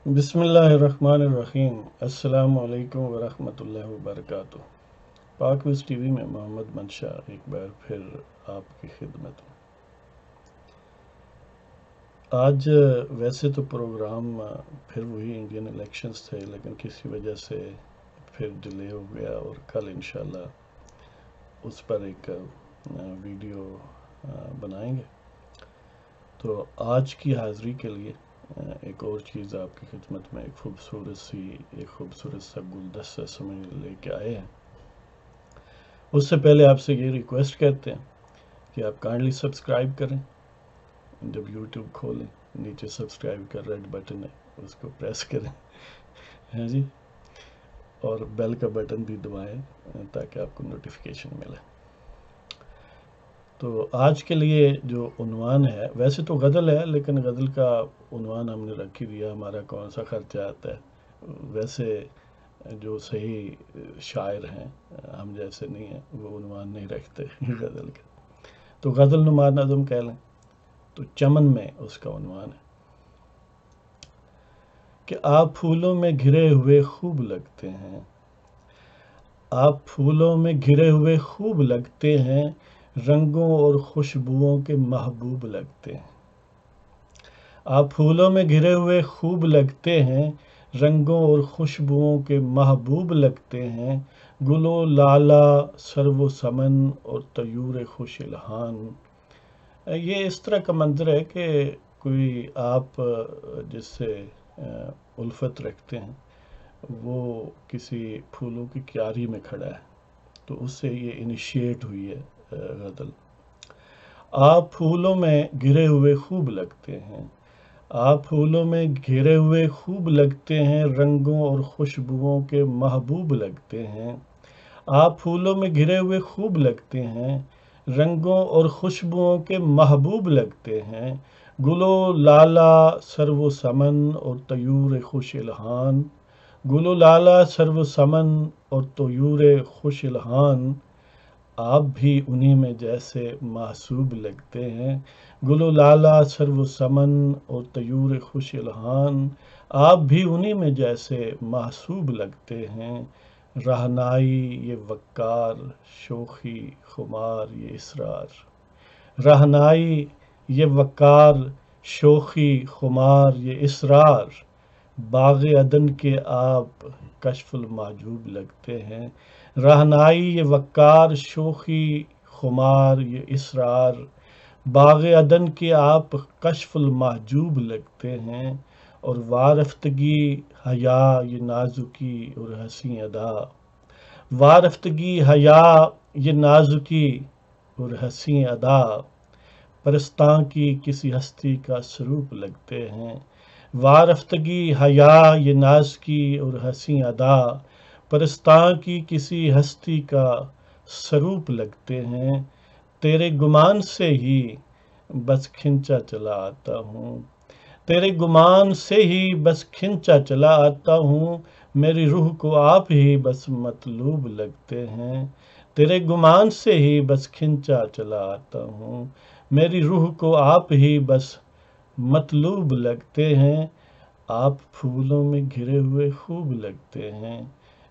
بسم اللہ الرحمن الرحیم۔ السلام علیکم ورحمۃ اللہ وبرکاتہ۔ پاک ویز ٹی وی میں محمد منشا ایک بار پھر آپ کی خدمت میں۔ آج ویسے تو پروگرام پھر وہی انڈین الیکشنز تھے، لیکن کسی وجہ سے پھر ڈیلے ہو گیا، اور کل انشاءاللہ اس پر ایک ویڈیو بنائیں گے۔ تو آج کی حاضری کے لیے ایک اور چیز آپ کی خدمت میں ایک خوبصورت سا گلدستہ سمجھ لے کے آئے ہیں۔ اس سے پہلے آپ سے یہ ریکویسٹ کرتے ہیں کہ آپ کائنڈلی سبسکرائب کریں۔ جب یوٹیوب کھولیں نیچے سبسکرائب کا ریڈ بٹن ہے، اس کو پریس کریں ہے جی، اور بیل کا بٹن بھی دبائیں تاکہ آپ کو نوٹیفیکیشن ملے۔ تو آج کے لیے جو عنوان ہے، ویسے تو غزل ہے لیکن غزل کا عنوان ہم نے رکھ ہی دیا، ہمارا کون سا خرچہ آتا ہے۔ ویسے جو صحیح شاعر ہیں، ہم جیسے نہیں ہیں، وہ عنوان نہیں رکھتے غزل کا، تو غزل نما نظم کہہ لیں۔ تو چمن میں اس کا عنوان ہے کہ آپ پھولوں میں گھرے ہوئے خوب لگتے ہیں، آپ پھولوں میں گھرے ہوئے خوب لگتے ہیں، رنگوں اور خوشبوؤں کے محبوب لگتے ہیں۔ آپ پھولوں میں گھرے ہوئے خوب لگتے ہیں، رنگوں اور خوشبوؤں کے محبوب لگتے ہیں، گل و لالا سرو و سمن اور طیور خوش الحان۔ یہ اس طرح کا منظر ہے کہ کوئی آپ جس سے الفت رکھتے ہیں وہ کسی پھولوں کی کیاری میں کھڑا ہے، تو اس سے یہ انیشیٹ ہوئی ہے غزل۔ آپ پھولوں میں گھرے ہوئے خوب لگتے ہیں، آپ پھولوں میں گھرے ہوئے خوب لگتے ہیں، رنگوں اور خوشبوؤں کے محبوب لگتے ہیں۔ آپ پھولوں میں گھرے ہوئے خوب لگتے ہیں، رنگوں اور خوشبوؤں کے محبوب لگتے ہیں، گل و لالا سرو و سمن اور طیور خوش الحان۔ گل و لالا سرو و سمن اور طیور خوش الحان، آپ بھی انہی میں جیسے محسوب لگتے ہیں۔ گل و لالا سرو و سمن اور طیور خوش الحان، آپ بھی انہی میں جیسے محسوب لگتے ہیں۔ رہنائی یہ وقار، شوخی خمار یہ اسرار۔ رہنائی یہ وقار، شوخی خمار یہ اسرار، باغ عدن کے آپ کشف المحجوب لگتے ہیں۔ رہنائی یہ وقار، شوخی خمار یہ اسرار، باغ عدن کے آپ کشف المحجوب لگتے ہیں۔ اور وارفتگی حیا یہ نازکی اور حسیں ادا، وارفتگی حیا یہ نازکی اور حسیں ادا، پرستاں کی کسی ہستی کا سروپ لگتے ہیں۔ وارفتگی حیا یہ نازکی اور حسیں ادا، پرستاں کی کسی ہستی کا سروپ لگتے ہیں۔ تیرے گمان سے ہی بس کھنچا چلا آتا ہوں، تیرے گمان سے ہی بس کھنچا چلا آتا ہوں، میری روح کو آپ ہی بس مطلوب لگتے ہیں۔ تیرے گمان سے ہی بس کھنچا چلا آتا ہوں، میری روح کو آپ ہی بس مطلوب لگتے ہیں۔ آپ پھولوں میں گھرے ہوئے خوب لگتے ہیں،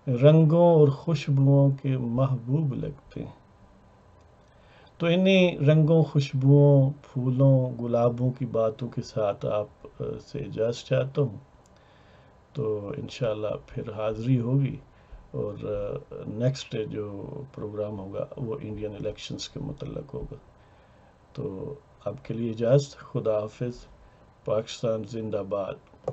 رنگوں اور خوشبوؤں کے محبوب لگتے ہیں۔ تو انہی رنگوں، خوشبوؤں، پھولوں، گلابوں کی باتوں کے ساتھ آپ سے اجازت چاہتا ہوں۔ تو انشاءاللہ پھر حاضری ہوگی، اور نیکسٹ جو پروگرام ہوگا وہ انڈین الیکشنز کے متعلق ہوگا۔ تو اب کے لیے اجازت، خدا حافظ، پاکستان زندہ باد۔